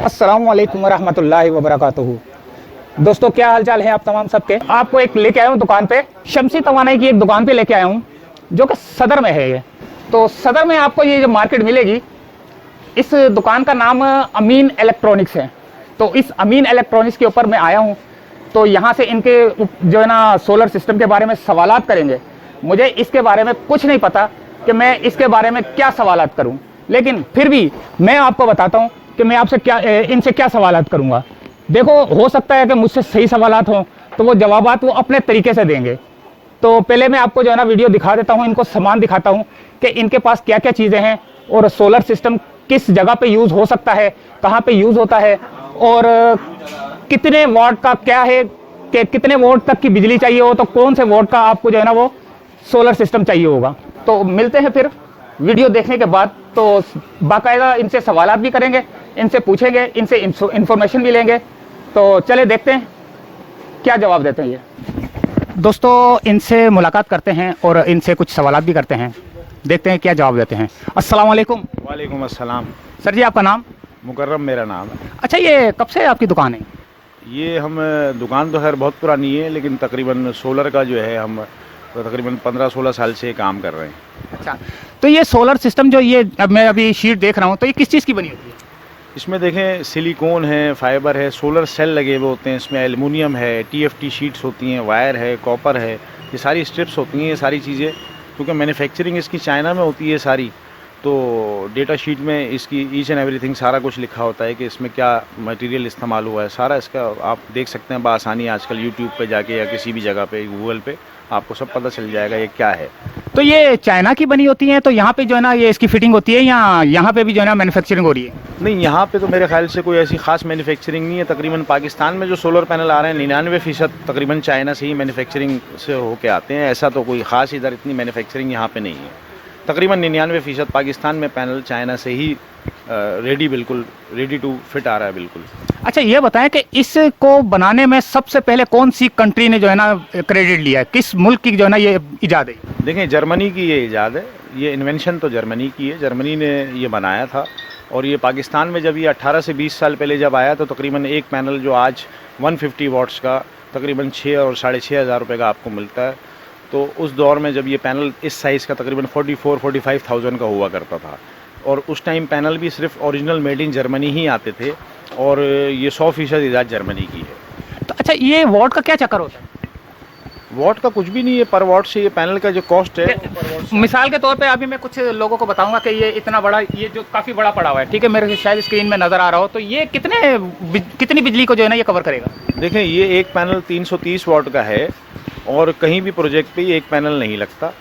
अस्सलामुअलैकुम वरहमतुल्लाहि वबरकातुहू। दोस्तों, क्या हाल चाल है आप तमाम सबके। आपको एक लेके आया हूँ दुकान पे, शमसी तवानाई की एक दुकान पे लेके आया हूँ जो कि सदर में है। ये तो सदर में आपको ये जो मार्केट मिलेगी, इस दुकान का नाम अमीन इलेक्ट्रॉनिक्स है। तो इस अमीन इलेक्ट्रॉनिक्स के ऊपर मैं आया हूँ, तो यहाँ से इनके जो है ना सोलर सिस्टम के बारे में सवालात करेंगे। मुझे इसके बारे में कुछ नहीं पता कि मैं इसके बारे में क्या सवालात करूँ, लेकिन फिर भी मैं आपको बताता हूँ कि मैं आपसे क्या इनसे क्या सवालात करूँगा। देखो, हो सकता है कि मुझसे सही सवालात हों तो वो जवाबात वो अपने तरीके से देंगे। तो पहले मैं आपको जो है ना वीडियो दिखा देता हूँ, इनको सामान दिखाता हूँ कि इनके पास क्या क्या चीज़ें हैं और सोलर सिस्टम किस जगह पे यूज़ हो सकता है, कहाँ पे यूज़ होता है और कितने वाट का क्या है कि कितने वोल्ट तक की बिजली चाहिए हो तो कौन से वोल्ट का आपको जो है ना वो सोलर सिस्टम चाहिए होगा। तो मिलते हैं फिर वीडियो देखने के बाद। तो बाकायदा इनसे सवालात भी करेंगे, इनसे पूछेंगे, इनसे इंफॉर्मेशन भी लेंगे। तो चले देखते हैं क्या जवाब देते हैं ये। दोस्तों, इनसे मुलाकात करते हैं और इनसे कुछ सवालात भी करते हैं, देखते हैं क्या जवाब देते हैं। अस्सलाम वालेकुम। वालेकुम अस्सलाम। सर जी, आपका नाम? मुकर्रम मेरा नाम है। अच्छा, ये कब से आपकी दुकान है? ये हम दुकान तो खैर बहुत पुरानी है, लेकिन तकरीबन सोलर का जो है हम तकरीबन 15-16 साल से काम कर रहे हैं। अच्छा, तो ये सोलर सिस्टम जो ये अब मैं अभी शीट देख रहा हूँ, तो ये किस चीज़ की बनी होती है? इसमें देखें सिलिकॉन है, फाइबर है, सोलर सेल लगे हुए होते हैं, इसमें एल्युमिनियम है, टीएफटी शीट्स होती हैं, वायर है, कॉपर है, ये सारी स्ट्रिप्स होती हैं। ये सारी चीज़ें क्योंकि मैन्युफैक्चरिंग इसकी चाइना में होती है सारी, तो डेटा शीट में इसकी ईच एंड एवरीथिंग सारा कुछ लिखा होता है कि इसमें क्या मटेरियल इस्तेमाल हुआ है। सारा इसका आप देख सकते हैं बआसानी आजकल यूट्यूब पे जाके या किसी भी जगह पे गूगल पे आपको सब पता चल जाएगा ये क्या है। तो ये चाइना की बनी होती है, तो यहाँ पे जो है ना ये इसकी फिटिंग होती है या यहाँ पे भी जो है ना मैन्युफैक्चरिंग हो रही है? नहीं, यहाँ पे तो मेरे ख्याल से कोई ऐसी खास मैन्युफैक्चरिंग नहीं है। तकरीबन पाकिस्तान में जो सोलर पैनल आ रहे हैं 99% तकरीबन चाइना से ही मैन्युफैक्चरिंग से होके आते हैं। ऐसा तो कोई ख़ास इधर इतनी मैन्युफैक्चरिंग यहाँ पे नहीं है। तकरीबन 99% पाकिस्तान में पैनल चाइना से ही बिल्कुल रेडी टू फिट आ रहा है बिल्कुल। अच्छा, ये बताएं कि इसको बनाने में सबसे पहले कौन सी कंट्री ने जो है ना क्रेडिट लिया है, किस मुल्क की जो है ना ये इजाद है? देखें, जर्मनी की ये इजाद है, ये इन्वेंशन तो जर्मनी की है, जर्मनी ने ये बनाया था। और ये पाकिस्तान में जब ये 18 से 20 साल पहले जब आया तो तकरीबन एक पैनल जो आज 150 वाट्स का तकरीबन 6 और 6,500 हज़ार रुपये का आपको मिलता है। तो उस दौर में जब ये पैनल इस साइज़ का तकरीबन 44-45,000 का हुआ करता था, और उस टाइम पैनल भी सिर्फ ओरिजिनल मेड इन जर्मनी ही आते थे, और ये 100% इजाद जर्मनी की है। तो अच्छा, ये वॉट का क्या चक्कर होता है? वॉट का कुछ भी नहीं है, पर वॉट से ये पैनल का जो कॉस्ट है। मिसाल के तौर पे अभी मैं कुछ लोगों को बताऊंगा कि ये इतना बड़ा, ये जो काफ़ी बड़ा पड़ा हुआ है, ठीक है, मेरे शायद स्क्रीन में नज़र आ रहा हो, तो ये कितनी बिजली को जो है ना ये कवर करेगा? देखें, ये एक पैनल 330 वाट का है और कहीं भी प्रोजेक्ट पे एक पैनल नहीं लगता।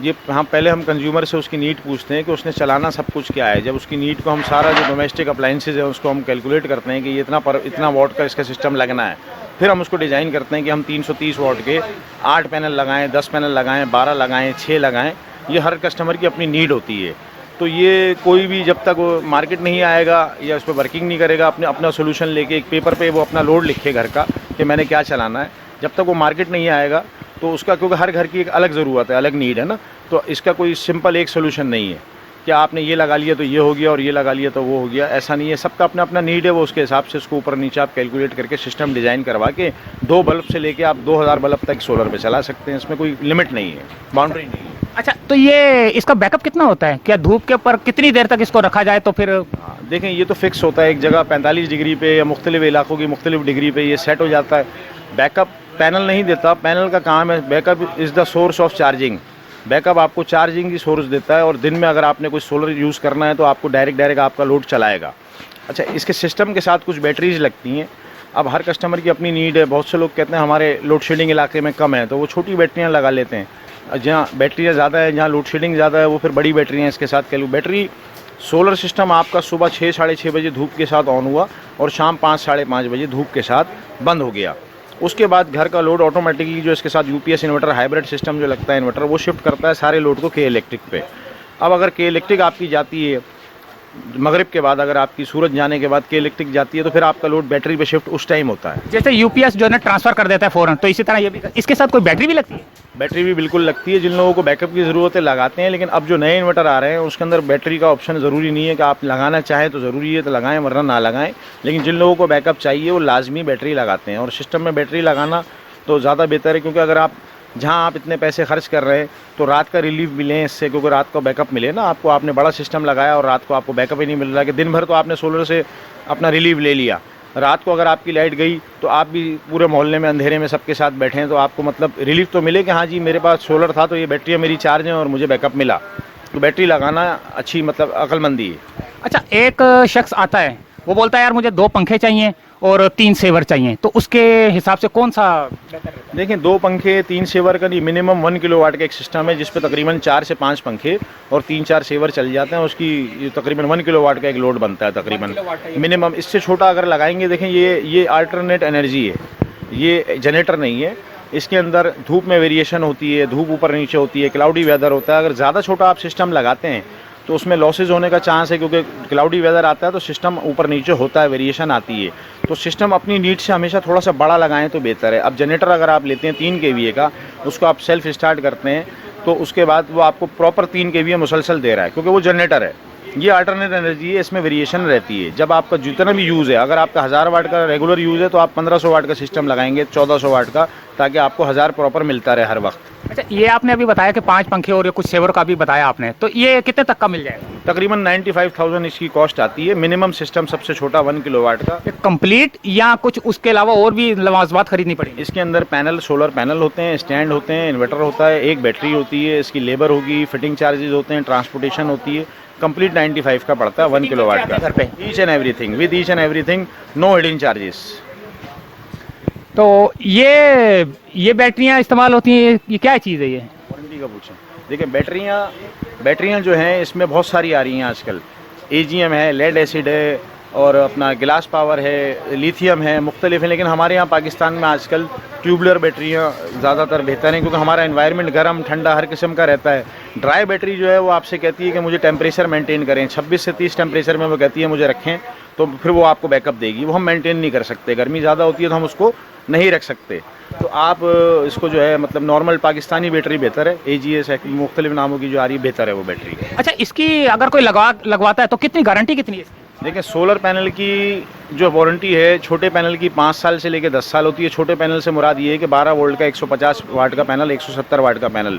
ये हाँ, पहले हम कंज्यूमर से उसकी नीड पूछते हैं कि उसने चलाना सब कुछ क्या है। जब उसकी नीड को हम सारा जो डोमेस्टिक अप्लाइंसेज है उसको हम कैलकुलेट करते हैं कि ये इतना वाट का इसका सिस्टम लगना है, फिर हम उसको डिज़ाइन करते हैं कि हम 330 वाट के 8 पैनल लगाएं, 10 पैनल लगाएं, 12 लगाएं, 6 लगाएं। ये हर कस्टमर की अपनी नीड होती है। तो ये कोई भी जब तक वो मार्केट नहीं आएगा या उस पर वर्किंग नहीं करेगा, अपना सोल्यूशन लेके एक पेपर पे वो अपना लोड लिखे घर का कि मैंने क्या चलाना है, जब तक वो मार्केट नहीं आएगा तो उसका, क्योंकि हर घर की एक अलग ज़रूरत है, अलग नीड है ना, तो इसका कोई सिंपल एक सोल्यूशन नहीं है कि आपने ये लगा लिया तो ये हो गया और ये लगा लिया तो वो हो गया। ऐसा नहीं है, सबका अपना अपना नीड है, वो उसके हिसाब से उसको ऊपर नीचे आप कैलकुलेट करके सिस्टम डिज़ाइन करवा के 2 बल्ब से लेके आप 2000 बल्ब तक सोलर पे चला सकते हैं। इसमें कोई लिमिट नहीं है, बाउंड्री नहीं है। अच्छा, तो ये इसका बैकअप कितना होता है? क्या धूप के ऊपर कितनी देर तक इसको रखा जाए तो फिर? देखें, ये तो फिक्स होता है, एक जगह 45 डिग्री पे या मुख्तलिफ इलाकों की मुख्तलिफ डिग्री पे ये सेट हो जाता है। बैकअप पैनल नहीं देता, पैनल का काम है, backup is the source of charging. Backup आपको चार्जिंग की सोर्स देता है, और दिन में अगर आपने कोई सोलर यूज़ करना है तो आपको डायरेक्ट आपका लोड चलाएगा। अच्छा, इसके सिस्टम के साथ कुछ बैटरीज लगती हैं। अब हर कस्टमर की अपनी नीड है। बहुत से लोग कहते हैं हमारे लोड शेडिंग इलाके में कम है, तो वो छोटी बैटरियाँ लगा लेते हैं। जहाँ बैटरियाँ ज़्यादा है, जहाँ लोड शेडिंग ज़्यादा है, वो फिर बड़ी बैटरियाँ इसके साथ बैटरी सोलर सिस्टम आपका सुबह 6-6:30 बजे धूप के साथ ऑन हुआ और शाम 5-5:30 बजे धूप के साथ बंद हो गया। उसके बाद घर का लोड ऑटोमेटिकली जो इसके साथ यूपीएस इन्वर्टर हाइब्रिड सिस्टम जो लगता है इन्वर्टर, वो शिफ्ट करता है सारे लोड को के इलेक्ट्रिक पे। अब अगर के इलेक्ट्रिक आपकी जाती है मगरिब के बाद अगर आपकी सूरज जाने के बाद के इलेक्ट्रिक जाती है तो फिर आपका लोड बैटरी पे शिफ्ट उस टाइम होता है। जैसे यूपीएस जो है ना ट्रांसफर कर देता है फौरन, तो इसी तरह ये भी इसके साथ कोई बैटरी भी लगती है? बैटरी भी बिल्कुल लगती है। जिन लोगों को बैकअप की ज़रूरत है लगाते हैं, लेकिन अब जो नए इन्वर्टर आ रहे हैं उसके अंदर बैटरी का ऑप्शन ज़रूरी नहीं है कि आप लगाना चाहें तो ज़रूरी है तो लगाएं, वरना ना लगाएं। लेकिन जिन लोगों को बैकअप चाहिए वो लाजमी बैटरी लगाते हैं, और सिस्टम में बैटरी लगाना तो ज़्यादा बेहतर है, क्योंकि अगर आप जहाँ आप इतने पैसे खर्च कर रहे हैं तो रात का रिलीफ मिले इससे, क्योंकि रात को बैकअप मिले ना आपको। आपने बड़ा सिस्टम लगाया और रात को आपको बैकअप ही नहीं मिल रहा, कि दिन भर तो आपने सोलर से अपना रिलीफ ले लिया, रात को अगर आपकी लाइट गई तो आप भी पूरे मोहल्ले में अंधेरे में सबके साथ बैठे हैं, तो आपको मतलब रिलीफ तो मिले कि हाँ जी मेरे पास सोलर था तो ये बैटरी मेरी चार्ज है और मुझे बैकअप मिला। तो बैटरी लगाना अच्छी मतलब अक्लमंदी है। अच्छा, एक शख्स आता है वो बोलता है यार मुझे 2 पंखे चाहिए और 3 सेवर चाहिए, तो उसके हिसाब से कौन सा बेहतर रहता है? देखिए 2 पंखे 3 सेवर का नहीं, मिनिमम 1 किलोवाट का एक सिस्टम है जिसपे तकरीबन 4 से 5 पंखे और 3-4 सेवर चल जाते हैं। उसकी तकरीबन 1 किलोवाट का एक लोड बनता है तकरीबन मिनिमम। इससे छोटा अगर लगाएंगे, देखें ये अल्टरनेट एनर्जी है, ये जनरेटर नहीं है। इसके अंदर धूप में वेरिएशन होती है, धूप ऊपर नीचे होती है, क्लाउडी वेदर होता है। अगर ज़्यादा छोटा आप सिस्टम लगाते हैं तो उसमें लॉसेज होने का चांस है, क्योंकि क्लाउडी वेदर आता है तो सिस्टम ऊपर नीचे होता है, वेरिएशन आती है। तो सिस्टम अपनी नीड से हमेशा थोड़ा सा बड़ा लगाएं तो बेहतर है। अब जनरेटर अगर आप लेते हैं 3 kVA का, उसको आप सेल्फ स्टार्ट करते हैं तो उसके बाद वो आपको प्रॉपर 3 kVA मुसलसल दे रहा है, क्योंकि वो जनरेटर है। ये अल्टरनेट एनर्जी है, इसमें वेरिएशन रहती है। जब आपका जितना भी यूज़ है, अगर आपका 1000 वाट का रेगुलर यूज़ है तो आप 1500 वाट का सिस्टम लगाएंगे, 1400 वाट का, ताकि आपको 1000 प्रॉपर मिलता रहे हर वक्त। अच्छा, ये आपने अभी बताया कि 5 पंखे और ये कुछ सेवर का भी बताया आपने, तो ये कितने तक का मिल जाएगा? तकरीबन 95,000 इसकी कॉस्ट आती है। मिनिमम सिस्टम सबसे छोटा 1 किलोवाट का कंप्लीट, या कुछ उसके अलावा और भी लवाजमात खरीदनी पड़ेगी? इसके अंदर पैनल, सोलर पैनल होते हैं, स्टैंड होते हैं, इन्वर्टर होता है, एक बैटरी होती है, इसकी लेबर होगी, फिटिंग चार्जेस होते हैं, ट्रांसपोर्टेशन होती है। कंप्लीट 95 का पड़ता है 1 किलोवाट का घर पे। Each and everything, with each and everything, no hidden charges. तो ये बैटरियां इस्तेमाल होती हैं, ये क्या चीज़ है ये? वारंटी का पूछें। देखिए बैटरियां जो हैं इसमें बहुत सारी आ रही हैं आजकल। AGM है, लेड एसिड है, और अपना गिलास पावर है, लिथियम है, मुख्तलिफ है। लेकिन हमारे यहाँ पाकिस्तान में आजकल ट्यूबुलर बैटरियाँ ज़्यादातर बेहतर हैं, क्योंकि हमारा एनवायरनमेंट गर्म ठंडा हर किस्म का रहता है। ड्राई बैटरी जो है वो आपसे कहती है कि मुझे टेम्परेचर मेंटेन करें, 26 से 30 टेम्परेचर में वो कहती है मुझे रखें, तो फिर वो आपको बैकअप देगी। वो हम मेंटेन नहीं कर सकते, गर्मी ज़्यादा होती है तो हम उसको नहीं रख सकते। तो आप इसको जो है मतलब नॉर्मल पाकिस्तानी बैटरी बेहतर है। AGS मुख्तलिफ नामों की जो आ रही है बेहतर है वो बैटरी। अच्छा, इसकी अगर कोई लगवाता है तो कितनी गारंटी कितनी है इसकी? देखिए सोलर पैनल की जो वारंटी है, छोटे पैनल की 5 साल से लेकर 10 साल होती है। छोटे पैनल से मुराद ये है कि 12 वोल्ट का 150 वाट का पैनल, 170 वाट का पैनल,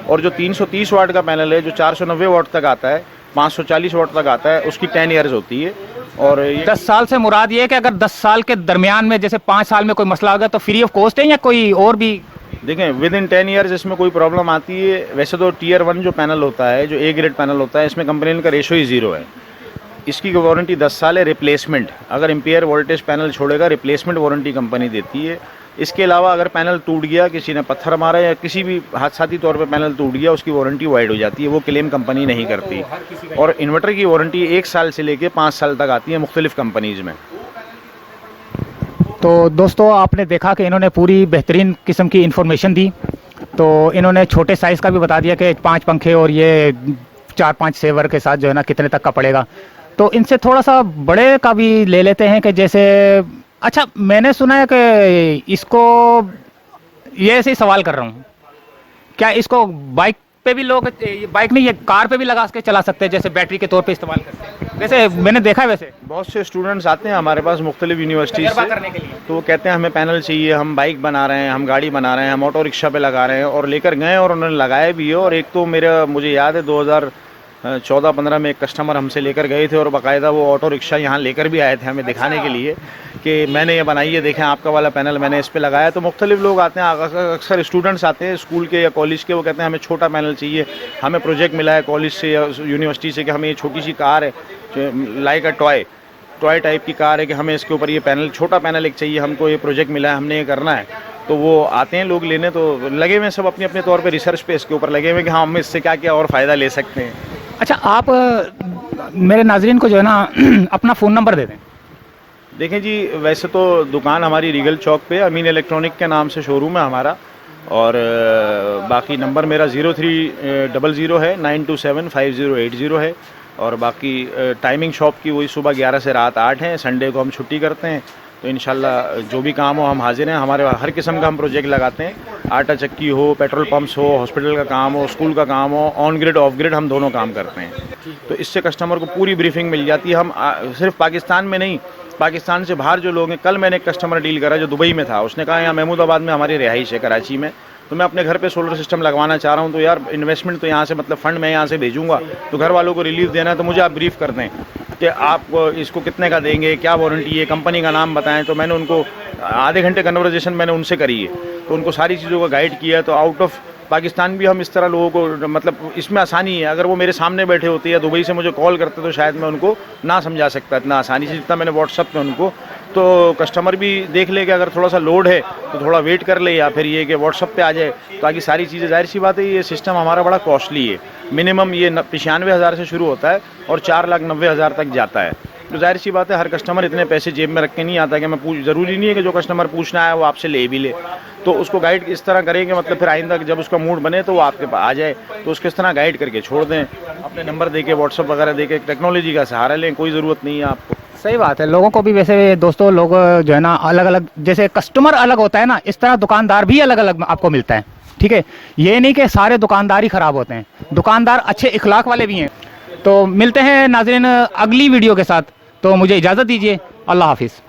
और जो 330 वाट का पैनल है जो 490 वाट तक आता है, 540 वाट तक आता है, उसकी 10 ईयर्स होती है। और 10 साल से मुराद ये है कि अगर 10 साल के दरमियान में जैसे 5 साल में कोई मसला हो गया तो फ्री ऑफ कॉस्ट है, या कोई और भी? देखें विद इन 10 ईयर्स इसमें कोई प्रॉब्लम आती है। वैसे तो Tier 1 जो पैनल होता है, जो A ग्रेड पैनल होता है, इसमें कंपनी का रेशो ही 0 है। इसकी वारंटी 10 साल है। रिप्लेसमेंट, अगर एम्पियर वोल्टेज पैनल छोड़ेगा, रिप्लेसमेंट वारंटी कंपनी देती है। इसके अलावा अगर पैनल टूट गया, किसी ने पत्थर मारा या किसी भी हादसाती तौर पे पैनल टूट गया, उसकी वारंटी वाइड हो जाती है, वो क्लेम कंपनी नहीं करती। और इन्वर्टर की वारंटी 1 साल से लेके 5 साल तक आती है मुख्तलिफ कंपनीज़ में। तो दोस्तों आपने देखा कि इन्होंने पूरी बेहतरीन किस्म की इन्फॉर्मेशन दी। तो इन्होंने छोटे साइज़ का भी बता दिया कि 5 पंखे और ये 4-5 सेवर के साथ जो है ना कितने तक का पड़ेगा। तो इनसे थोड़ा सा बड़े का भी ले लेते हैं कि जैसे, अच्छा मैंने सुना है कि इसको, ये ऐसे ही सवाल कर रहा हूँ, क्या इसको बाइक पे भी लोग, बाइक नहीं ये कार पे भी लगा के चला सकते हैं, जैसे बैटरी के तौर पे इस्तेमाल करते हैं? वैसे मैंने देखा है, वैसे बहुत से स्टूडेंट्स आते हैं हमारे पास मुख्तलिफ यूनिवर्सिटीज़ से करने के लिए, तो वो कहते हैं हमें पैनल चाहिए, हम बाइक बना रहे हैं, हम गाड़ी बना रहे हैं, हम ऑटो रिक्शा पे लगा रहे हैं, और लेकर गए और उन्होंने लगाया भी है। और एक तो मुझे याद है 2014-15 में एक कस्टमर हमसे लेकर गए थे और बाकायदा वो ऑटो रिक्शा यहाँ लेकर भी आए थे हमें दिखाने के लिए कि मैंने ये बनाई है, देखें आपका वाला पैनल मैंने इस पे लगाया। तो मुख्तलिफ लोग आते हैं, अक्सर स्टूडेंट्स आते हैं स्कूल के या कॉलेज के, वो कहते हैं हमें छोटा पैनल चाहिए, हमें प्रोजेक्ट मिला है कॉलेज से या यूनिवर्सिटी से कि हमें ये छोटी सी कार है, लाइक अ टॉय टाइप की कार है, कि हमें इसके ऊपर ये पैनल, छोटा पैनल एक चाहिए, हमको ये प्रोजेक्ट मिला है, हमने ये करना है। तो वो आते हैं लोग लेने, तो लगे हुए सब अपने अपने तौर पे रिसर्च पे इसके ऊपर लगे हुए कि हाँ हम इससे क्या क्या और फ़ायदा ले सकते हैं। अच्छा, आप मेरे नाजरीन को जो है ना अपना फ़ोन नंबर दे दें। देखें जी, वैसे तो दुकान हमारी रीगल चौक पे अमीन इलेक्ट्रॉनिक के नाम से शोरूम है हमारा, और बाकी नंबर मेरा 0300 है 9275080 है। और बाकी टाइमिंग शॉप की वही सुबह 11 से रात 8 है। संडे को हम छुट्टी करते हैं। तो इंशाल्लाह जो भी काम हो हम हाजिर हैं। हमारे हर किस्म का हम प्रोजेक्ट लगाते हैं, आटा चक्की हो, पेट्रोल पंप्स हो, हॉस्पिटल का काम हो, स्कूल का काम हो, ऑन ग्रिड ऑफ ग्रिड हम दोनों काम करते हैं। तो इससे कस्टमर को पूरी ब्रीफिंग मिल जाती है। हम सिर्फ पाकिस्तान में नहीं, पाकिस्तान से बाहर जो लोग हैं, कल मैंने एक कस्टमर डील करा जो दुबई में था। उसने कहा यहाँ महमूदाबाद में हमारी रिहाइश है कराची में, तो मैं अपने घर पे सोलर सिस्टम लगवाना चाह रहा हूँ। तो यार इन्वेस्टमेंट तो यहाँ से मतलब फ़ंड मैं यहाँ से भेजूँगा, तो घर वालों को रिलीफ देना है, तो मुझे आप ब्रीफ़ कर दें कि आप इसको कितने का देंगे, क्या वारंटी है, कंपनी का नाम बताएं। तो मैंने उनको आधे घंटे कन्वर्जेशन मैंने उनसे करी है, तो उनको सारी चीज़ों का गाइड किया। तो आउट ऑफ पाकिस्तान भी हम इस तरह लोगों को मतलब इसमें आसानी है। अगर वो मेरे सामने बैठे होते या दुबई से मुझे कॉल करते तो शायद मैं उनको ना समझा सकता इतना आसानी से जितना मैंने व्हाट्सअप पे उनको। तो कस्टमर भी देख ले कि अगर थोड़ा सा लोड है तो थोड़ा वेट कर ले, या फिर ये कि व्हाट्सअप पे आ जाए, ताकि सारी चीज़ें। जाहिर सी बात है ये सिस्टम हमारा बड़ा कॉस्टली है। मिनिमम ये 95,000 से शुरू होता है और 4,90,000 तक जाता है। तो जाहिर सी बात है हर कस्टमर इतने पैसे जेब में रख के नहीं आता कि मैं ज़रूरी नहीं है कि जो कस्टमर पूछना है वो आपसे ले भी ले। तो उसको गाइड इस तरह करें कि मतलब फिर आइंदा जब उसका मूड बने तो वो आपके पास आ जाए, तो उसको इस तरह गाइड करके छोड़ दें। अपने नंबर दे के, व्हाट्सअप वगैरह दे के टेक्नोलॉजी का सहारा लें, कोई ज़रूरत नहीं है आपको। सही बात है। लोगों को भी वैसे दोस्तों, लोग जो है ना अलग अलग, जैसे कस्टमर अलग होता है ना, इस तरह दुकानदार भी अलग अलग आपको मिलता है। ठीक है, ये नहीं कि सारे दुकानदार ही ख़राब होते हैं, दुकानदार अच्छे इखलाक वाले भी हैं। तो मिलते हैं नाज़रीन अगली वीडियो के साथ, तो मुझे इजाज़त दीजिए। अल्लाह हाफिज़।